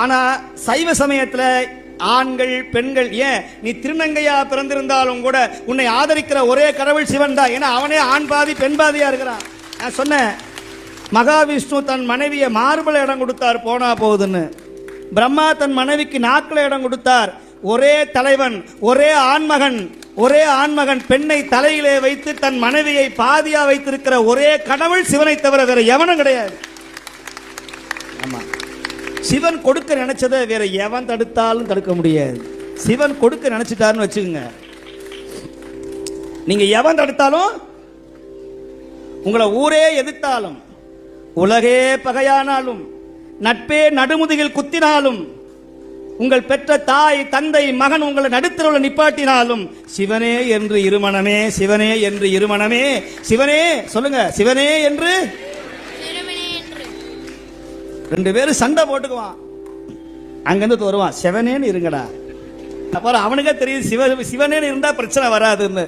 ஆனா சைவ சமயத்துல ஆண்கள் பெண்கள் ஏன் நீ திருநங்கையா பிறந்திருந்தாலும் கூட உன்னை ஆதரிக்கிற ஒரே கடவுள் சிவன் தான். ஏன்னா அவனே ஆண் பாதி பெண் பாதியா இருக்கிறான். நான் சொன்னேன், மகாவிஷ்ணு தன் மனைவியை மார்பல இடம் கொடுத்தார் போனா போகுதுன்னு. பிரம்மா தன் மனைவிக்கு நாக்கில் இடம் கொடுத்தார். ஒரே தலைவன், ஒரே ஆண்மகன் பெண்ணை தலையிலே வைத்து தன் மனைவியை பாதியா வைத்திருக்கிற ஒரே கடவுள் சிவனை தவிர வேற எவனும் கிடையாது. ஆமா, சிவன் கொடுக்க நினைச்சதை வேற எவன் தடுத்தாலும் தடுக்க முடியாது. சிவன் கொடுக்க நினைச்சிட்டாருன்னு வச்சுக்கோங்க, நீங்க எவன் தடுத்தாலும், உங்களை ஊரே எதிர்த்தாலும், உலகே பகையானாலும், நட்பே நடுமுதுகில் குத்தினாலும், உங்கள் பெற்ற தாய் தந்தை மகன் உங்களை நடுத்தரவுல நிப்பாட்டினாலும், சிவனே என்று இருமனமே, சிவனே என்று இருமனமே, சிவனே சொல்லுங்க, சிவனே என்று ரெண்டு பேரும் சண்டை போட்டுக்குவான். அங்கிருந்து வருவான், சிவனேன்னு இருங்கடா. அப்புறம் அவனுக்கே தெரியுது சிவனேன்னு இருந்தா பிரச்சனை வராதுன்னு.